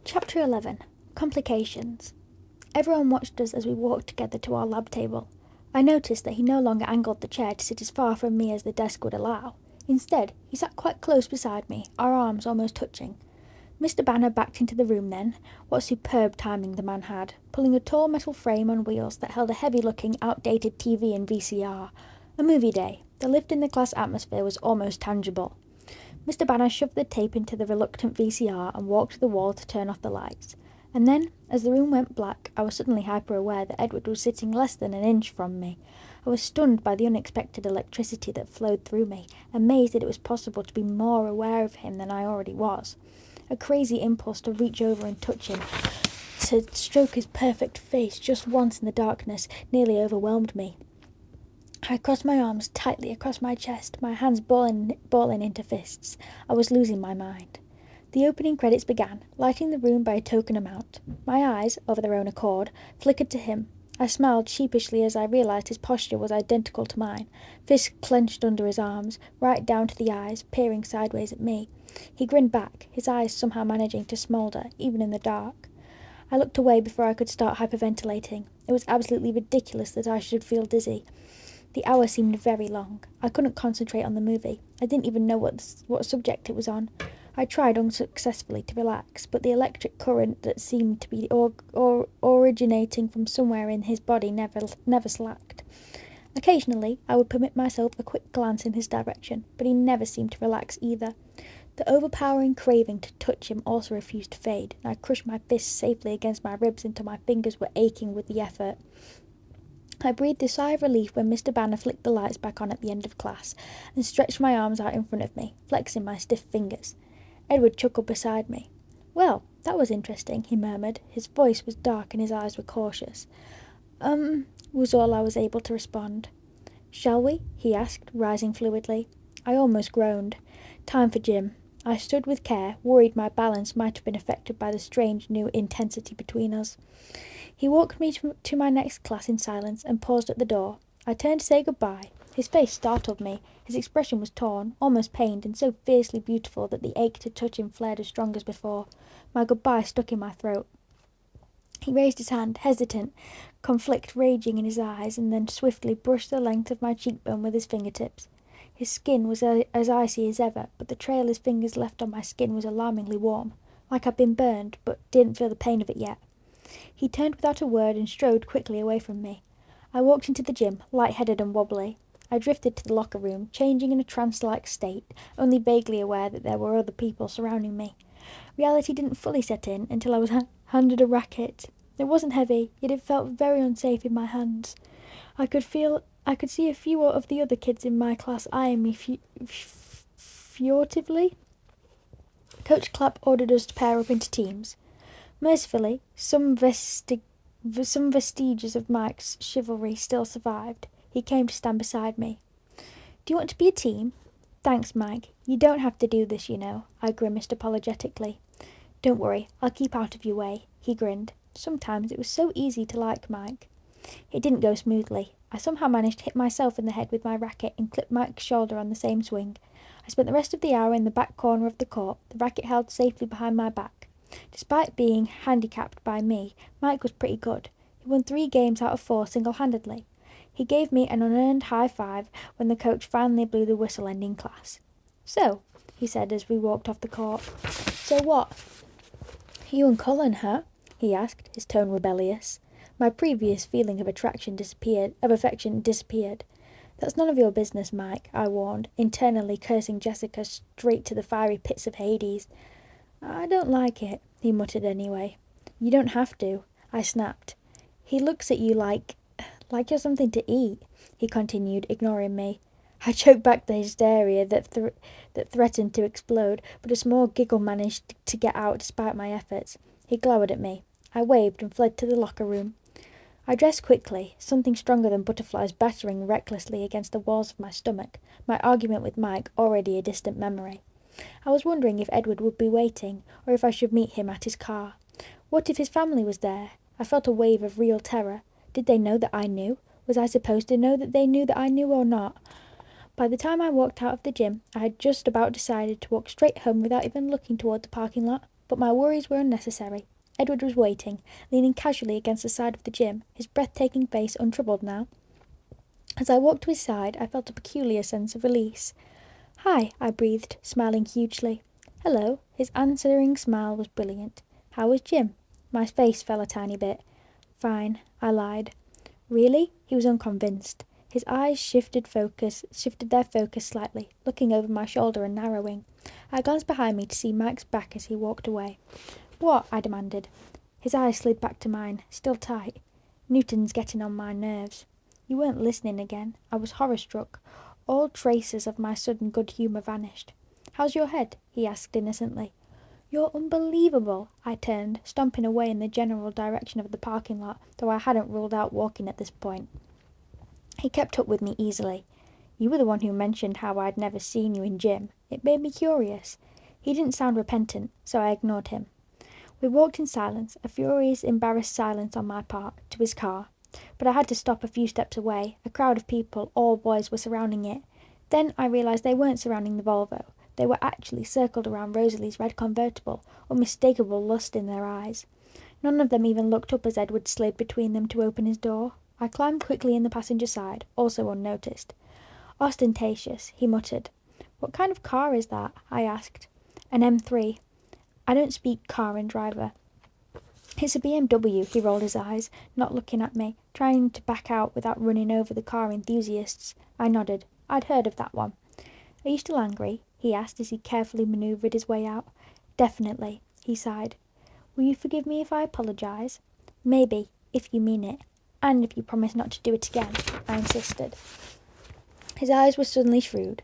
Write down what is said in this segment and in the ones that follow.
Chapter 11. Complications. Everyone watched us as we walked together to our lab table. I noticed that he no longer angled the chair to sit as far from me as the desk would allow. Instead, he sat quite close beside me, our arms almost touching. Mr. Banner backed into the room then. What superb timing the man had, pulling a tall metal frame on wheels that held a heavy-looking, outdated TV and VCR. A movie day. The lift in the class atmosphere was almost tangible. Mr. Banner shoved the tape into the reluctant VCR and walked to the wall to turn off the lights. And then, as the room went black, I was suddenly hyper-aware that Edward was sitting less than an inch from me. I was stunned by the unexpected electricity that flowed through me, amazed that it was possible to be more aware of him than I already was. A crazy impulse to reach over and touch him, to stroke his perfect face just once in the darkness, nearly overwhelmed me. I crossed my arms tightly across my chest, my hands balling into fists. I was losing my mind. The opening credits began, lighting the room by a token amount. My eyes, of their own accord, flickered to him. I smiled sheepishly as I realised his posture was identical to mine, fists clenched under his arms, right down to the eyes, peering sideways at me. He grinned back, his eyes somehow managing to smoulder, even in the dark. I looked away before I could start hyperventilating. It was absolutely ridiculous that I should feel dizzy. The hour seemed very long. I couldn't concentrate on the movie. I didn't even know what subject it was on. I tried unsuccessfully to relax, but the electric current that seemed to be originating from somewhere in his body never slacked. Occasionally, I would permit myself a quick glance in his direction, but he never seemed to relax either. The overpowering craving to touch him also refused to fade, and I crushed my fists safely against my ribs until my fingers were aching with the effort. I breathed a sigh of relief when Mr. Banner flicked the lights back on at the end of class, and stretched my arms out in front of me, flexing my stiff fingers. Edward chuckled beside me. "Well, that was interesting," he murmured. His voice was dark and his eyes were cautious. Was all I was able to respond. "Shall we?" he asked, rising fluidly. I almost groaned. Time for gym. I stood with care, worried my balance might have been affected by the strange new intensity between us. He walked me to my next class in silence and paused at the door. I turned to say goodbye. His face startled me. His expression was torn, almost pained, and so fiercely beautiful that the ache to touch him flared as strong as before. My goodbye stuck in my throat. He raised his hand, hesitant, conflict raging in his eyes, and then swiftly brushed the length of my cheekbone with his fingertips. His skin was as icy as ever, but the trail his fingers left on my skin was alarmingly warm, like I'd been burned, but didn't feel the pain of it yet. He turned without a word and strode quickly away from me. I walked into the gym, light-headed and wobbly. I drifted to the locker room, changing in a trance-like state, only vaguely aware that there were other people surrounding me. Reality didn't fully set in until I was handed a racket. It wasn't heavy, yet it felt very unsafe in my hands. I could see a few of the other kids in my class eyeing me furtively. Coach Clapp ordered us to pair up into teams. Mercifully, some vestiges of Mike's chivalry still survived. He came to stand beside me. "Do you want to be a team?" "Thanks, Mike. You don't have to do this, you know," I grimaced apologetically. "Don't worry, I'll keep out of your way," he grinned. Sometimes it was so easy to like Mike. It didn't go smoothly. I somehow managed to hit myself in the head with my racket and clip Mike's shoulder on the same swing. I spent the rest of the hour in the back corner of the court, the racket held safely behind my back. Despite being handicapped by me, Mike was pretty good. He won 3 games out of 4 single-handedly. He gave me an unearned high five when the coach finally blew the whistle ending class. "So," he said as we walked off the court. "So what?" "You and Colin, huh?" he asked, his tone rebellious. My previous feeling of affection disappeared. "That's none of your business, Mike," I warned, internally cursing Jessica straight to the fiery pits of Hades. "I don't like it," he muttered anyway. "You don't have to," I snapped. "He looks at you like you're something to eat," he continued, ignoring me. I choked back the hysteria that threatened to explode, but a small giggle managed to get out despite my efforts. He glowered at me. I waved and fled to the locker room. I dressed quickly, something stronger than butterflies battering recklessly against the walls of my stomach, my argument with Mike already a distant memory. I was wondering if Edward would be waiting, or if I should meet him at his car. What if his family was there? I felt a wave of real terror. Did they know that I knew? Was I supposed to know that they knew that I knew or not? By the time I walked out of the gym, I had just about decided to walk straight home without even looking toward the parking lot. but my worries were unnecessary. Edward was waiting, leaning casually against the side of the gym, his breathtaking face untroubled now. As I walked to his side, I felt a peculiar sense of release. "Hi," I breathed, smiling hugely. "Hello." His answering smile was brilliant. "How was gym?" My face fell a tiny bit. "Fine," I lied. "Really?" He was unconvinced. His eyes shifted their focus slightly, looking over my shoulder and narrowing. I glanced behind me to see Mike's back as he walked away. "What?" I demanded. His eyes slid back to mine, still tight. "Newton's getting on my nerves." "You weren't listening again." I was horror-struck. All traces of my sudden good humour vanished. "How's your head?" he asked innocently. "You're unbelievable." I turned, stomping away in the general direction of the parking lot, though I hadn't ruled out walking at this point. He kept up with me easily. "You were the one who mentioned how I'd never seen you in gym. It made me curious." He didn't sound repentant, so I ignored him. We walked in silence, a furious, embarrassed silence on my part, to his car. But I had to stop a few steps away. A crowd of people, all boys, were surrounding it. Then I realised they weren't surrounding the Volvo. They were actually circled around Rosalie's red convertible, unmistakable lust in their eyes. None of them even looked up as Edward slid between them to open his door. I climbed quickly in the passenger side, also unnoticed. "Ostentatious," he muttered. "What kind of car is that?" I asked. "An M3. I don't speak car and driver." "It's a BMW, he rolled his eyes, not looking at me, trying to back out without running over the car enthusiasts. I nodded. I'd heard of that one. "Are you still angry?" he asked as he carefully manoeuvred his way out. "Definitely," he sighed. "Will you forgive me if I apologise?" "Maybe, if you mean it. And if you promise not to do it again," I insisted. His eyes were suddenly shrewd.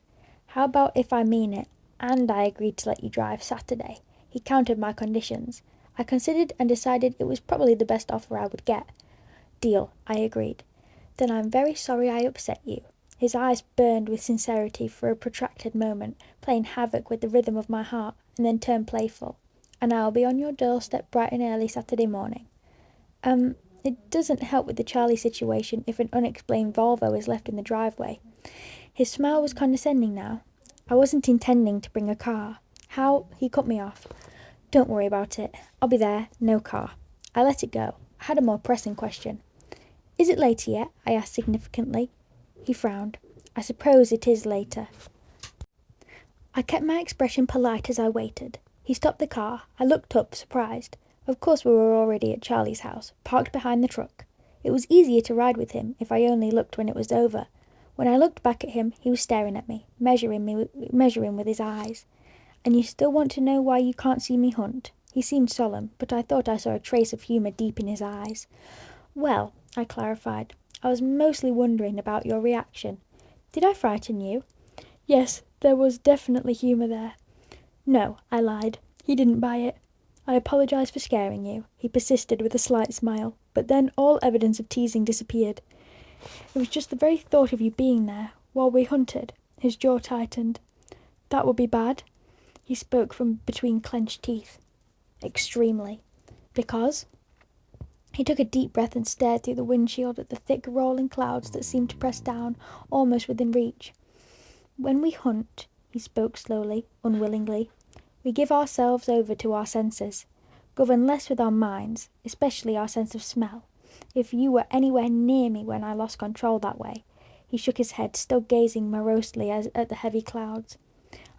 "How about if I mean it, and I agreed to let you drive Saturday?" He countered my conditions. I considered and decided it was probably the best offer I would get. "Deal," I agreed. "Then I'm very sorry I upset you." His eyes burned with sincerity for a protracted moment, playing havoc with the rhythm of my heart, and then turned playful. "And I'll be on your doorstep bright and early Saturday morning." It doesn't help with the Charlie situation if an unexplained Volvo is left in the driveway." His smile was condescending now. "I wasn't intending to bring a car." "How—" He cut me off. "Don't worry about it. I'll be there, no car." I let it go. I had a more pressing question. "Is it later yet?" I asked significantly. He frowned. "I suppose it is later." I kept my expression polite as I waited. He stopped the car. I looked up, surprised. Of course we were already at Charlie's house, parked behind the truck. It was easier to ride with him if I only looked when it was over. When I looked back at him, he was staring at me, measuring with his eyes. "And you still want to know why you can't see me hunt?" He seemed solemn, but I thought I saw a trace of humour deep in his eyes. "Well," I clarified, "I was mostly wondering about your reaction." "Did I frighten you?" Yes, there was definitely humour there. "No," I lied. He didn't buy it. "I apologise for scaring you," he persisted with a slight smile, but then all evidence of teasing disappeared. "It was just the very thought of you being there, while we hunted." His jaw tightened. "That would be bad?" He spoke from between clenched teeth. "Extremely." "Because?" He took a deep breath and stared through the windshield at the thick rolling clouds that seemed to press down, almost within reach. "When we hunt," he spoke slowly, unwillingly, "we give ourselves over to our senses, govern less with our minds, especially our sense of smell. If you were anywhere near me when I lost control that way—" He shook his head, still gazing morosely at the heavy clouds.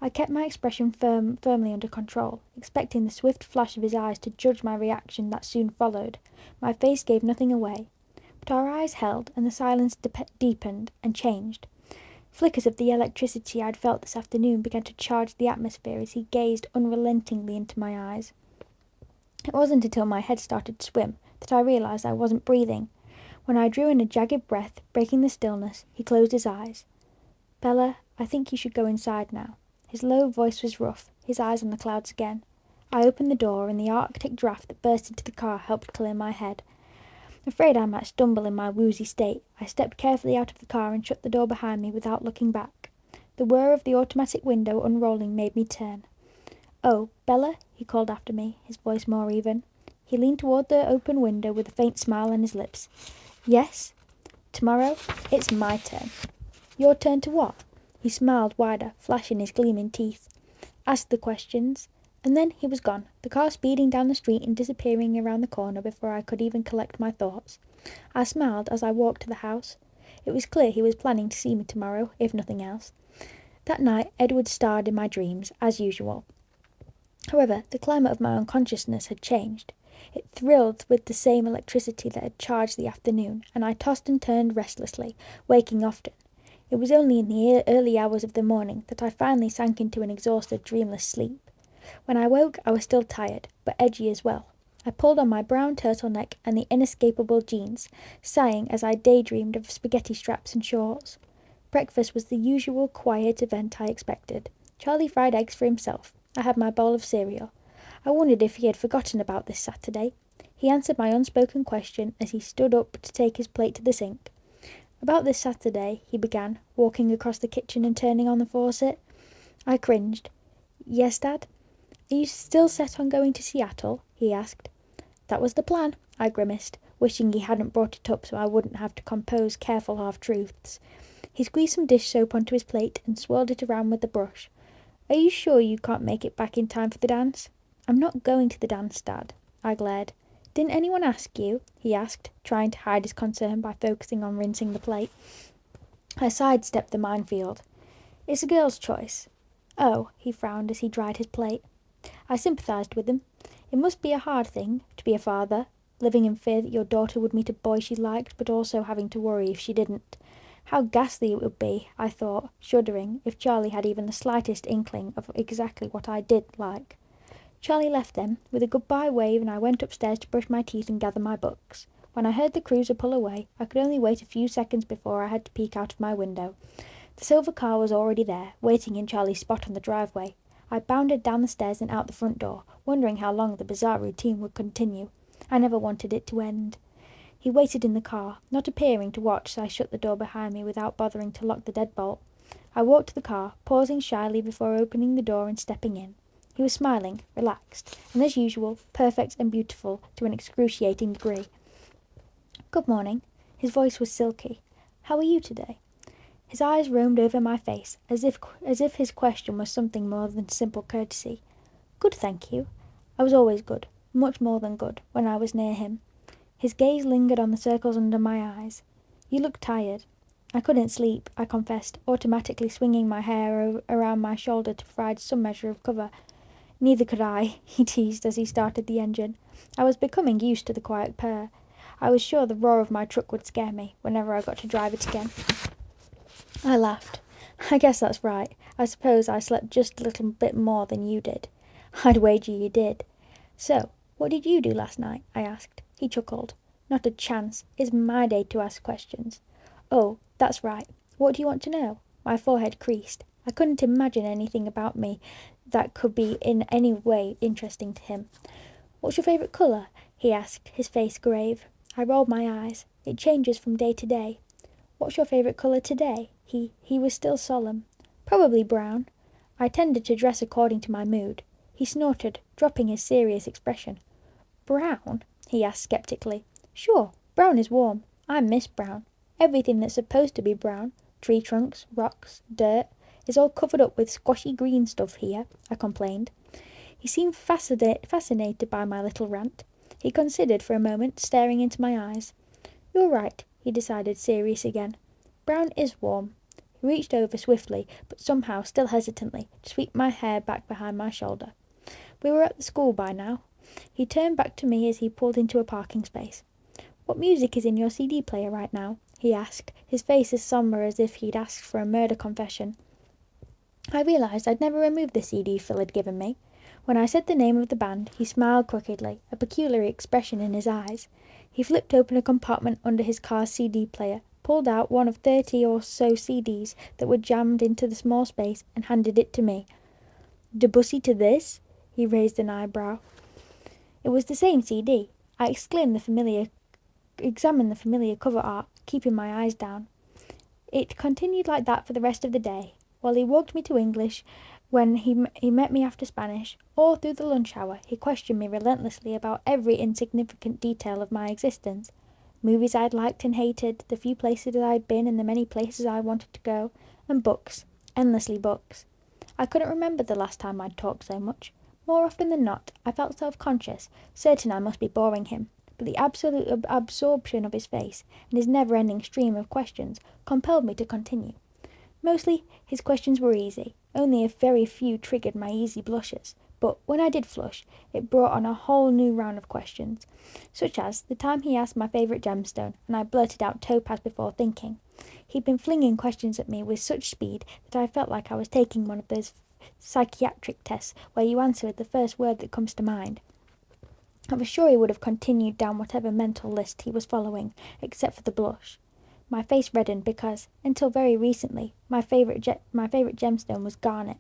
I kept my expression firmly under control, expecting the swift flash of his eyes to judge my reaction that soon followed. My face gave nothing away. But our eyes held, and the silence deepened and changed. Flickers of the electricity I'd felt this afternoon began to charge the atmosphere as he gazed unrelentingly into my eyes. It wasn't until my head started to swim that I realised I wasn't breathing. When I drew in a jagged breath, breaking the stillness, he closed his eyes. "Bella, I think you should go inside now." His low voice was rough, his eyes on the clouds again. I opened the door, and the Arctic draft that burst into the car helped clear my head. Afraid I might stumble in my woozy state, I stepped carefully out of the car and shut the door behind me without looking back. The whir of the automatic window unrolling made me turn. "Oh, Bella," he called after me, his voice more even. He leaned toward the open window with a faint smile on his lips. "Yes? Tomorrow, it's my turn." "Your turn to what?" He smiled wider, flashing his gleaming teeth. "Ask the questions. And then he was gone, the car speeding down the street and disappearing around the corner before I could even collect my thoughts. I smiled as I walked to the house. It was clear he was planning to see me tomorrow, if nothing else. That night, Edward starred in my dreams, as usual. However, the climate of my unconsciousness had changed. It thrilled with the same electricity that had charged the afternoon, and I tossed and turned restlessly, waking often. It was only in the early hours of the morning that I finally sank into an exhausted, dreamless sleep. When I woke, I was still tired, but edgy as well. I pulled on my brown turtleneck and the inescapable jeans, sighing as I daydreamed of spaghetti straps and shorts. Breakfast was the usual quiet event I expected. Charlie fried eggs for himself. I had my bowl of cereal. I wondered if he had forgotten about this Saturday. He answered my unspoken question as he stood up to take his plate to the sink. "About this Saturday," he began, walking across the kitchen and turning on the faucet. I cringed. "Yes, Dad?" "Are you still set on going to Seattle?" he asked. "That was the plan," I grimaced, wishing he hadn't brought it up so I wouldn't have to compose careful half-truths. He squeezed some dish soap onto his plate and swirled it around with the brush. "Are you sure you can't make it back in time for the dance?" "I'm not going to the dance, Dad," I glared. "Didn't anyone ask you?" he asked, trying to hide his concern by focusing on rinsing the plate. I sidestepped the minefield. "It's a girl's choice." "Oh," he frowned as he dried his plate. I sympathised with him. It must be a hard thing, to be a father, living in fear that your daughter would meet a boy she liked, but also having to worry if she didn't. How ghastly it would be, I thought, shuddering, if Charlie had even the slightest inkling of exactly what I did like. Charlie left then, with a goodbye wave, and I went upstairs to brush my teeth and gather my books. When I heard the cruiser pull away, I could only wait a few seconds before I had to peek out of my window. The silver car was already there, waiting in Charlie's spot on the driveway. I bounded down the stairs and out the front door, wondering how long the bizarre routine would continue. I never wanted it to end. He waited in the car, not appearing to watch, so I shut the door behind me without bothering to lock the deadbolt. I walked to the car, pausing shyly before opening the door and stepping in. He was smiling, relaxed, and as usual, perfect and beautiful to an excruciating degree. "Good morning." His voice was silky. "How are you today?" His eyes roamed over my face, as if his question was something more than simple courtesy. "Good, thank you." I was always good, much more than good, when I was near him. His gaze lingered on the circles under my eyes. "You look tired." I couldn't sleep, I confessed, automatically swinging my hair around my shoulder to provide some measure of cover. "Neither could I," he teased as he started the engine. I was becoming used to the quiet purr. I was sure the roar of my truck would scare me whenever I got to drive it again. I laughed. "I guess that's right. I suppose I slept just a little bit more than you did." "I'd wager you did." "So, what did you do last night?" I asked. He chuckled. "Not a chance. It's my day to ask questions." "Oh, that's right. What do you want to know?" My forehead creased. I couldn't imagine anything about me that could be in any way interesting to him. "What's your favourite colour?" he asked, his face grave. I rolled my eyes. "It changes from day to day." "What's your favourite colour today?" He was still solemn. "Probably brown." I tended to dress according to my mood. He snorted, dropping his serious expression. "Brown?" he asked sceptically. "Sure, brown is warm. I miss brown. Everything that's supposed to be brown, tree trunks, rocks, dirt, is all covered up with squashy green stuff here," I complained. He seemed fascinated by my little rant. He considered for a moment, staring into my eyes. "You're right," he decided, serious again. "Brown is warm." He reached over swiftly, but somehow still hesitantly, to sweep my hair back behind my shoulder. We were at the school by now. He turned back to me as he pulled into a parking space. "What music is in your CD player right now?" he asked, his face as sombre as if he'd asked for a murder confession. I realised I'd never removed the CD Phil had given me. When I said the name of the band, he smiled crookedly, a peculiar expression in his eyes. He flipped open a compartment under his car's CD player, pulled out one of 30 or so CDs that were jammed into the small space, and handed it to me. "Debussy to this?" He raised an eyebrow. It was the same CD. I examined the familiar cover art, keeping my eyes down. It continued like that for the rest of the day, while he walked me to English, when he met me after Spanish. All through the lunch hour he questioned me relentlessly about every insignificant detail of my existence. Movies I'd liked and hated, the few places I'd been and the many places I wanted to go, and books, endlessly books. I couldn't remember the last time I'd talked so much. More often than not, I felt self-conscious, certain I must be boring him, but the absolute absorption of his face and his never-ending stream of questions compelled me to continue. Mostly, his questions were easy. Only a very few triggered my easy blushes. But when I did flush, it brought on a whole new round of questions, such as the time he asked my favourite gemstone, and I blurted out topaz before thinking. He'd been flinging questions at me with such speed that I felt like I was taking one of those psychiatric tests where you answer with the first word that comes to mind. I was sure he would have continued down whatever mental list he was following, except for the blush. My face reddened because, until very recently, my favourite gemstone was garnet.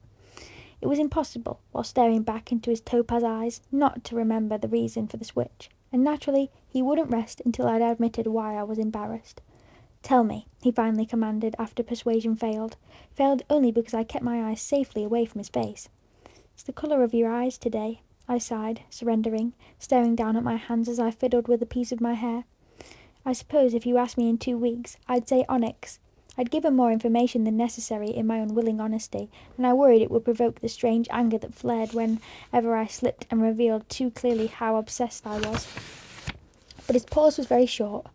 It was impossible, while staring back into his topaz eyes, not to remember the reason for the switch, and naturally he wouldn't rest until I'd admitted why I was embarrassed. "Tell me," he finally commanded after persuasion failed only because I kept my eyes safely away from his face. "It's the colour of your eyes today," I sighed, surrendering, staring down at my hands as I fiddled with a piece of my hair. I suppose if you asked me in 2 weeks, I'd say onyx. I'd given more information than necessary in my unwilling honesty, and I worried it would provoke the strange anger that flared whenever I slipped and revealed too clearly how obsessed I was. But his pause was very short.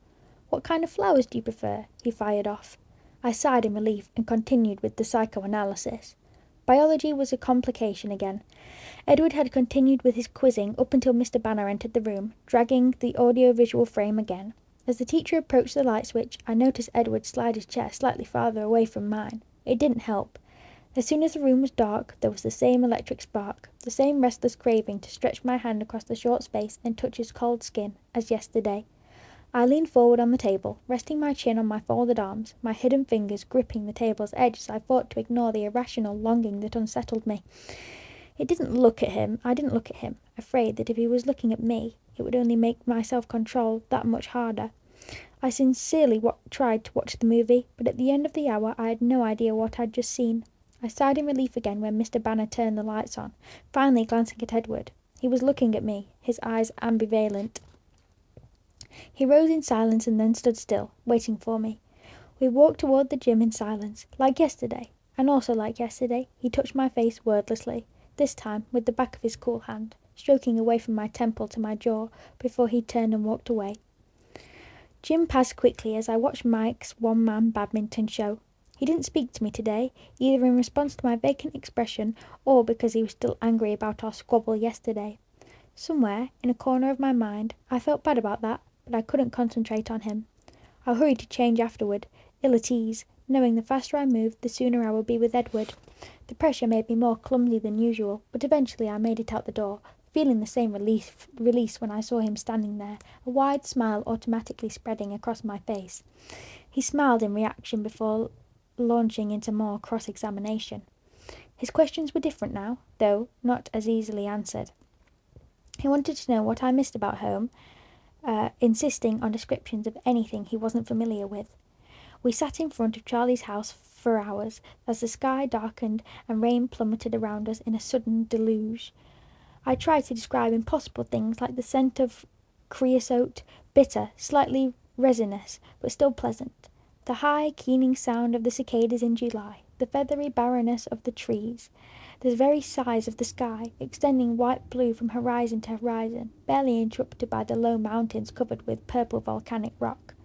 "What kind of flowers do you prefer?" he fired off. I sighed in relief and continued with the psychoanalysis. Biology was a complication again. Edward had continued with his quizzing up until Mr. Banner entered the room, dragging the audio-visual frame again. As the teacher approached the light switch, I noticed Edward slide his chair slightly farther away from mine. It didn't help. As soon as the room was dark, there was the same electric spark, the same restless craving to stretch my hand across the short space and touch his cold skin, as yesterday. I leaned forward on the table, resting my chin on my folded arms, my hidden fingers gripping the table's edge as I fought to ignore the irrational longing that unsettled me. I didn't look at him, afraid that if he was looking at me, it would only make my self-control that much harder. I sincerely tried to watch the movie, but at the end of the hour I had no idea what I'd just seen. I sighed in relief again when Mr. Banner turned the lights on, finally glancing at Edward. He was looking at me, his eyes ambivalent. He rose in silence and then stood still, waiting for me. We walked toward the gym in silence, like yesterday, and also like yesterday, he touched my face wordlessly, this time with the back of his cool hand, stroking away from my temple to my jaw before he turned and walked away. Gym passed quickly as I watched Mike's one-man badminton show. He didn't speak to me today, either in response to my vacant expression or because he was still angry about our squabble yesterday. Somewhere, in a corner of my mind, I felt bad about that, but I couldn't concentrate on him. I hurried to change afterward, ill at ease, knowing the faster I moved, the sooner I would be with Edward. The pressure made me more clumsy than usual, but eventually I made it out the door, feeling the same release when I saw him standing there, a wide smile automatically spreading across my face. He smiled in reaction before launching into more cross-examination. His questions were different now, though not as easily answered. He wanted to know what I missed about home, insisting on descriptions of anything he wasn't familiar with. We sat in front of Charlie's house for hours, as the sky darkened and rain plummeted around us in a sudden deluge. I tried to describe impossible things like the scent of creosote, bitter, slightly resinous, but still pleasant, the high, keening sound of the cicadas in July, the feathery barrenness of the trees, the very size of the sky, extending white-blue from horizon to horizon, barely interrupted by the low mountains covered with purple volcanic rock.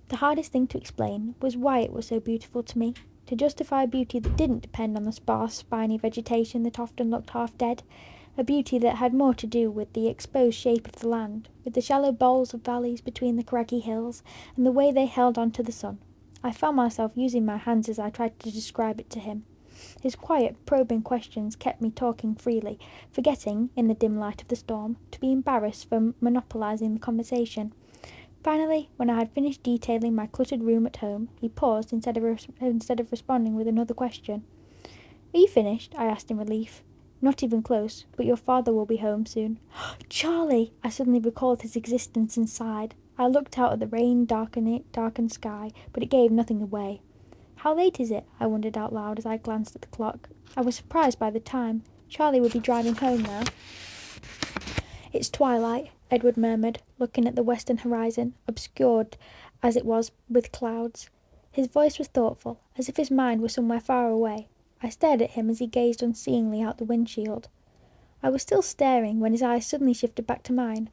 The hardest thing to explain was why it was so beautiful to me, to justify beauty that didn't depend on the sparse, spiny vegetation that often looked half dead, a beauty that had more to do with the exposed shape of the land, with the shallow bowls of valleys between the craggy hills, and the way they held on to the sun. I found myself using my hands as I tried to describe it to him. His quiet, probing questions kept me talking freely, forgetting, in the dim light of the storm, to be embarrassed for monopolizing the conversation. Finally, when I had finished detailing my cluttered room at home, he paused instead of responding with another question. "Are you finished?" I asked in relief. "Not even close, but your father will be home soon." "Charlie!" I suddenly recalled his existence and sighed. I looked out at the rain-darkened sky, but it gave nothing away. "How late is it?" I wondered out loud as I glanced at the clock. I was surprised by the time. Charlie would be driving home now. "It's twilight," Edward murmured, looking at the western horizon, obscured as it was with clouds. His voice was thoughtful, as if his mind were somewhere far away. I stared at him as he gazed unseeingly out the windshield. I was still staring when his eyes suddenly shifted back to mine.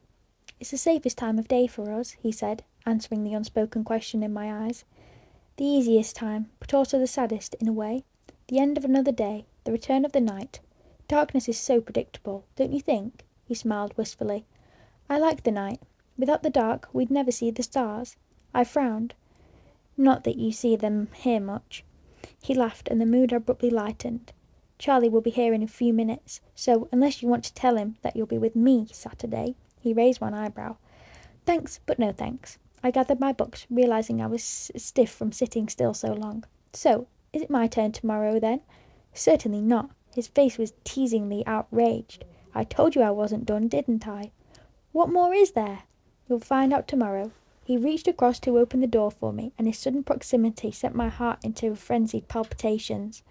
"It's the safest time of day for us," he said, answering the unspoken question in my eyes. "The easiest time, but also the saddest, in a way. The end of another day, the return of the night. Darkness is so predictable, don't you think?" He smiled wistfully. "I like the night. Without the dark, we'd never see the stars." I frowned. "Not that you see them here much." He laughed, and the mood abruptly lightened. "Charlie will be here in a few minutes, so unless you want to tell him that you'll be with me Saturday—" He raised one eyebrow. "Thanks, but no thanks." I gathered my books, realizing I was stiff from sitting still so long. "So, is it my turn tomorrow, then?" "Certainly not." His face was teasingly outraged. "I told you I wasn't done, didn't I?" "What more is there?" "You'll find out tomorrow." He reached across to open the door for me, and his sudden proximity sent my heart into frenzied palpitations.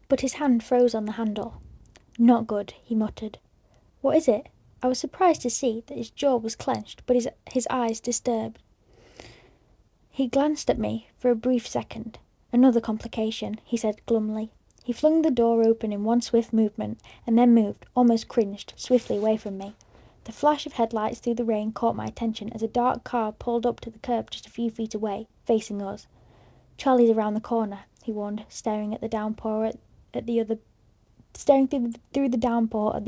But his hand froze on the handle. "Not good," he muttered. "What is it?" I was surprised to see that his jaw was clenched, but his eyes disturbed. He glanced at me for a brief second. "Another complication," he said glumly. He flung the door open in one swift movement, and then moved, almost cringed, swiftly away from me. The flash of headlights through the rain caught my attention as a dark car pulled up to the curb just a few feet away, facing us. "Charlie's around the corner," he warned, staring through the downpour at the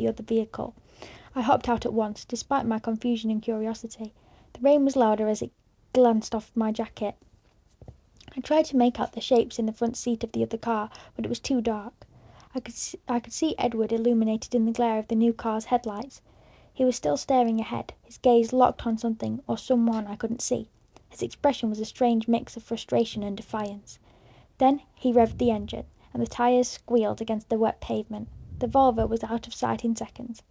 other vehicle. I hopped out at once, despite my confusion and curiosity. The rain was louder as it glanced off my jacket. I tried to make out the shapes in the front seat of the other car, but it was too dark. I could see Edward illuminated in the glare of the new car's headlights. He was still staring ahead, his gaze locked on something or someone I couldn't see. His expression was a strange mix of frustration and defiance. Then he revved the engine, and the tyres squealed against the wet pavement. The Volvo was out of sight in seconds.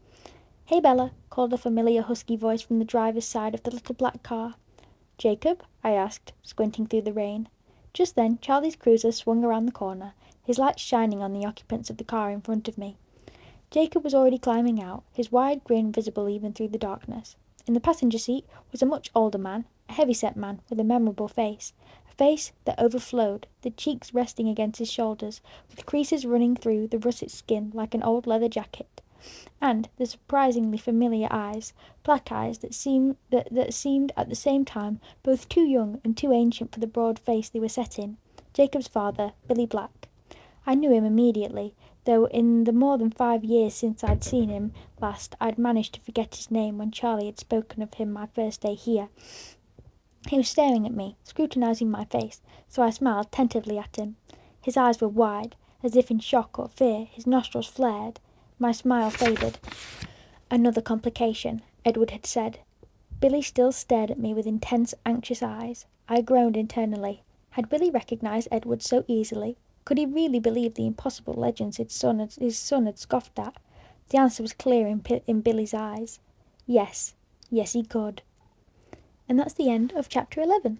"Hey, Bella," called a familiar husky voice from the driver's side of the little black car. "Jacob?" I asked, squinting through the rain. Just then Charlie's cruiser swung around the corner, his lights shining on the occupants of the car in front of me. Jacob was already climbing out, his wide grin visible even through the darkness. In the passenger seat was a much older man, a heavy-set man with a memorable face, a face that overflowed, the cheeks resting against his shoulders, with creases running through the russet skin like an old leather jacket. And the surprisingly familiar eyes, black eyes that seemed at the same time both too young and too ancient for the broad face they were set in. Jacob's father, Billy Black. I knew him immediately, though in the more than 5 years since I'd seen him last I'd managed to forget his name when Charlie had spoken of him my first day here. He was staring at me, scrutinizing my face, so I smiled tentatively at him. His eyes were wide, as if in shock or fear, his nostrils flared. My smile faded. "Another complication," Edward had said. Billy still stared at me with intense, anxious eyes. I groaned internally. Had Billy recognized Edward so easily? Could he really believe the impossible legends his son had scoffed at? The answer was clear in Billy's eyes. Yes, he could. And that's the end of chapter 11.